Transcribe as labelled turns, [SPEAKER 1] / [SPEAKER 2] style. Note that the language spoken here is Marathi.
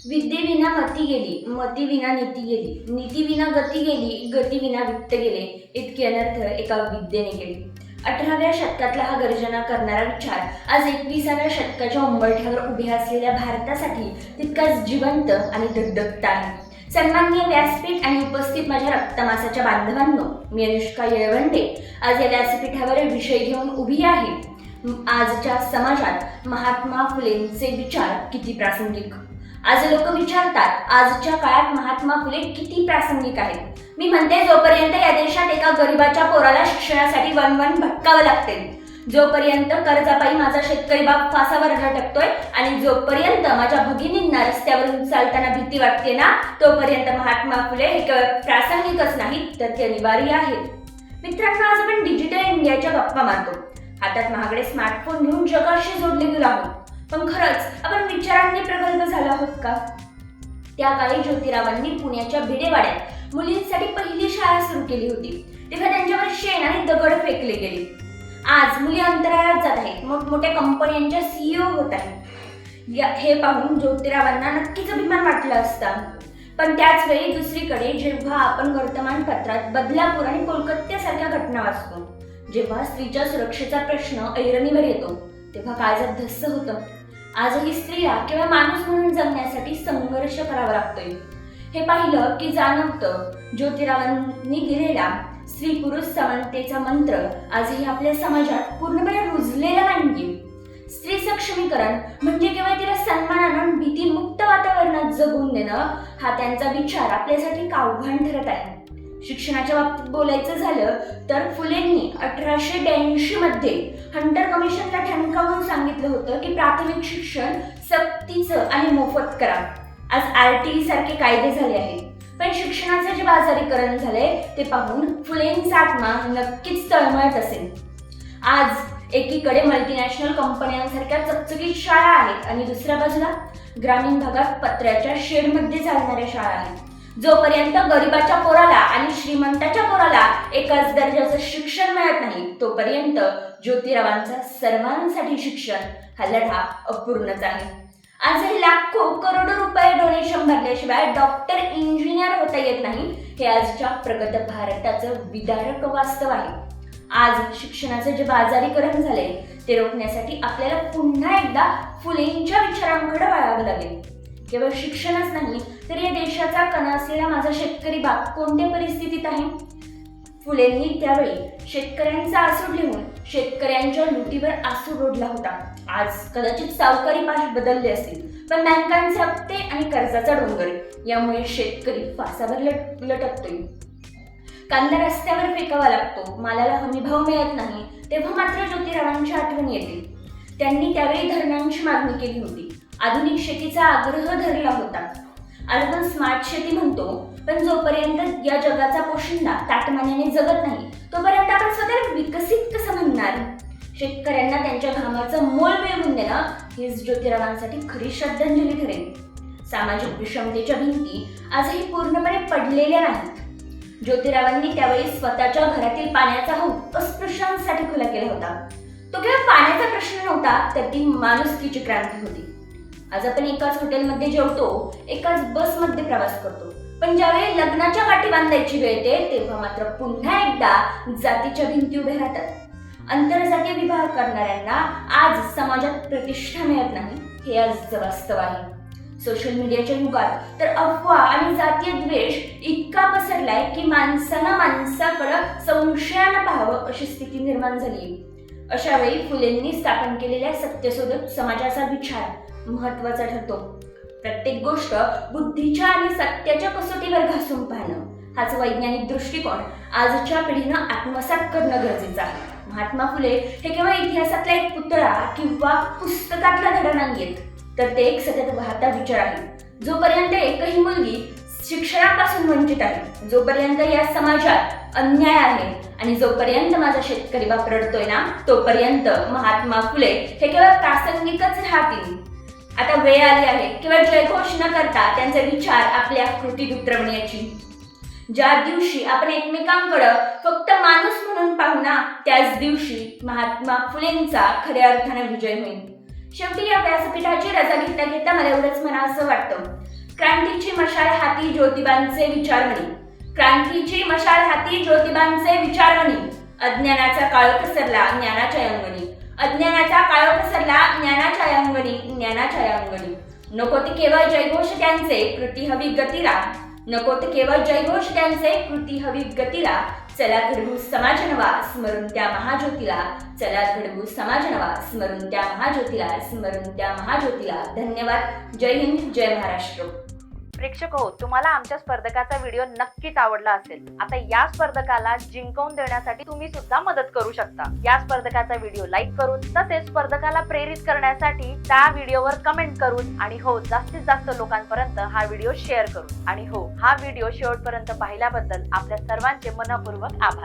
[SPEAKER 1] विद्येविना मती गेली, मती विना नीती गेली, नीती विना गती गेली, गती विना वित्त गेले, इतके अनर्थ एका विद्येने केले. 18व्या शतकातला हा गर्जना करणारा विचार आज 21व्या शतकाच्या उंबरठ्यावर उभ्या असलेल्या भारतासाठी तितकाच जिवंत आणि धगधगता आहे. सन्माननीय व्यासपीठ आणि उपस्थित माझ्या रक्तमासाच्या बांधवांनो, मी अनुष्का येळवंडे आज या व्यासपीठावर विषय घेऊन उभी आहे. आजच्या समाजात महात्मा फुलेंचे विचार किती प्रासंगिक. आज लोक विचारतात, आजच्या काळात महात्मा फुले किती प्रासंगिक आहेत. मी म्हणते, जोपर्यंत या देशात एका गरिबाच्या पोराला शिक्षणासाठी वनवन भटकावं लागते, जोपर्यंत कर्जापायी माझा शेतकरी बाप फासावर लटकतोय आणि जोपर्यंत माझ्या भगिनींना रस्त्यावरून चालताना भीती वाटते ना, तोपर्यंत महात्मा फुले हे केवळ प्रासंगिकच नाहीत तर ते अनिवार्य आहेत. मित्रांनो, आज आपण डिजिटल इंडियाच्या गप्पा मारतो. हातात महागडे स्मार्टफोन घेऊन जगाशी जोडले गेलो आहोत. पण खरंच आपण विचारांनी प्रगल्भ झालो आहोत का? त्या काळी ज्योतिरावांनी पुण्याच्या भिडेवाड्यात मुलींसाठी पहिली शाळा सुरू केली होती, तेव्हा त्यांच्यावर शेण आणि दगड फेकले गेले. आज मुली अंतराळात जात आहेत, मोठमोठ्या कंपन्यांच्या CEO होत आहेत. हे पाहून ज्योतिरावांना नक्कीच अभिमान वाटला असता. पण त्याच वेळी दुसरीकडे जेव्हा आपण वर्तमानपत्रात बदलापूर आणि कोलकात्यासारख्या घटना वाचतो, जेव्हा स्त्रीच्या सुरक्षेचा प्रश्न ऐरणीवर येतो, तेव्हा काळजात धस्स होतं. आजही स्त्रिया केवळ माणूस म्हणून जगण्यासाठी संघर्ष करावा लागतोय. हे पाहिलं की जाणवतं, ज्योतिरावांनी दिलेला स्त्री पुरुष समानतेचा मंत्र आजही आपल्या समाजात पूर्णपणे रुजलेला नाहीये. स्त्री सक्षमीकरण म्हणजे केवळ तिला सन्मानानं भीतीमुक्त वातावरणात जगून देणं, हा त्यांचा विचार आपल्यासाठी आव्हान ठरत आहे. शिक्षणाच्या बाबतीत बोलायचं झालं तर फुलेंनी 1882 मध्ये हंटर कमिशनला ठणकावून सांगितलं होतं की प्राथमिक शिक्षण सक्तीचं आणि मोफत करा. आज RTE सारखे कायदे झाले आहेत, पण शिक्षणाचं जे बाजारीकरण झालंय ते पाहून फुलेंचा आत्मा नक्कीच तळमळत असेल. आज एकीकडे मल्टीनॅशनल कंपन्यांसारख्या चकचकीत शाळा आहेत आणि दुसऱ्या बाजूला ग्रामीण भागात पत्र्याच्या शेडमध्ये चालणाऱ्या शाळा आहेत. जोपर्यंत गरिबाच्या पोराला आणि श्रीमंताच्या पोराला एकाच दर्जाचं शिक्षण मिळत नाही, तोपर्यंत ज्योतिरावांचा सर्वांसाठी शिक्षण हा लढा अपूर्णच आहे. आजही लाखो करोडो रुपये डोनेशन भरल्याशिवाय डॉक्टर, इंजिनियर होता येत नाही, हे आजच्या प्रगत भारताचं विदारक वास्तव आहे. आज शिक्षणाचं जे बाजारीकरण झाले ते रोखण्यासाठी आपल्याला पुन्हा एकदा फुलेंच्या विचारांकडे वळावं लागेल. केवळ शिक्षणच नाही तर या देशाचा कणा असलेला माझा शेतकरी बाप कोणत्या परिस्थितीत आहे? फुलेंनी त्यावेळी शेतकऱ्यांचा आसूड लिहून शेतकऱ्यांच्या लुटीवर आसूड ओढला होता. आज कदाचित सावकारी पाठ बदलले असतील, पण बँकांचे हप्ते आणि कर्जाचा डोंगर यामुळे शेतकरी फासावर लटकतोय. कांदा रस्त्यावर फेकावा लागतो, मालाला हमीभाव मिळत नाही, तेव्हा मात्र ज्योतिरावांची आठवण येते. त्यांनी त्यावेळी धरणांची मागणी केली होती, आधुनिक शेतीचा आग्रह धरला होता. आज आपण स्मार्ट शेती म्हणतो, पण जोपर्यंत या जगाचा पोशिंदा ताटमान्याने जगत नाही, तोपर्यंत आपण स्वतःला विकसित कसं म्हणणार? शेतकऱ्यांना त्यांच्या घामाचं मोल मिळवून देणं हीच ज्योतिरावांसाठी खरी श्रद्धांजली ठरेल. सामाजिक विषमतेच्या भिंती आजही पूर्णपणे पडलेल्या नाहीत. ज्योतिरावांनी त्यावेळी स्वतःच्या घरातील पाण्याचा हौद अस्पृश्यांसाठी खुला केला होता. तो केवळ पाण्याचा प्रश्न नव्हता, तर ती माणुसकीची क्रांती होती. आज आपण एकाच हॉटेलमध्ये जेवतो, एकाच बसमध्ये प्रवास करतो, पण ज्यावेळी लग्नाच्या गाठी बांधायची वेळ येते, तेव्हा मात्र पुन्हा एकदा जातीच्या भिंती उभ्या राहतात. आंतरजातीय विवाह करणाऱ्यांना आज समाजात प्रतिष्ठा मिळत नाही, हे आज वास्तव आहे. सोशल मीडियाच्या युगात तर अफवा आणि जातीय द्वेष इतका पसरलाय की माणसानं माणसाकडं संशयानं पाहावं अशी स्थिती निर्माण झाली. अशा वेळी फुलेंनी स्थापन केलेल्या सत्यशोधक समाजाचा विचार महत्वाचा ठरतो. प्रत्येक गोष्ट बुद्धीच्या आणि सत्याच्या कसोटीवर घासून पाहणं, हाच वैज्ञानिक दृष्टिकोन आजच्या पिढीनं आत्मसात करणं गरजेचं आहे. महात्मा फुले हे केवळ इतिहासातला एक पुतळा किंवा पुस्तकातला धडा नाहीयेत, तर ते एक सतत वाहता विचार आहे. जोपर्यंत एकही मुलगी शिक्षणापासून वंचित आहे, जोपर्यंत या समाजात अन्याय आहे आणि जोपर्यंत माझा शेतकरी बाप रडतोय ना, तोपर्यंत महात्मा फुले हे केवळ प्रासंगिकच राहतील. आता वेळ आली आहे केवळ जयघोष न करता त्यांचे विचार आपल्या कृतीत उतरवण्याची. ज्या दिवशी आपण एकमेकांकडे फक्त माणूस म्हणून पाहू ना, त्याच दिवशी महात्मा फुलेंचा खऱ्या अर्थाने विजय होईल. शेवटी या व्यासपीठाची रजा घेता घेता मला एवढंच म्हणा असं वाटतं, क्रांतीची मशाल हाती ज्योतिबांचे विचारमणी, क्रांतीची मशाल हाती ज्योतिबांचे विचारमणी, अज्ञानाचा काळ पसरला ज्ञानाच्या अंगणी, अज्ञानाचा काळ पसरला ज्ञानाच्या अंगणी, ज्ञानाच्या अंगणी. नको ते केवळ जयघोष त्यांचे, कृती हवी गतीला, नको ते केवळ जयघोष त्यांचे, कृती हवी गतीला. चला घडवू समाज नवा, स्मरून त्या महाज्योतीला. चला घडवू समाज नवा, स्मरून त्या महाज्योतीला, स्मरून त्या महाज्योतीला. धन्यवाद. जय हिंद, जय महाराष्ट्र.
[SPEAKER 2] प्रेक्षक हो, तुम्हाला आमच्या स्पर्धकाचा व्हिडिओ नक्कीच आवडला असेल. आता या स्पर्धकाला जिंकवून देण्यासाठी तुम्ही सुद्धा मदत करू शकता. या स्पर्धकाचा व्हिडिओ लाईक करून, तसेच स्पर्धकाला प्रेरित करण्यासाठी त्या व्हिडिओवर कमेंट करून, आणि हो, जास्तीत जास्त लोकांपर्यंत हा व्हिडिओ शेअर करून. आणि हो, हा व्हिडिओ शेवटपर्यंत पाहिल्याबद्दल आपल्या सर्वांचे मनपूर्वक आभार.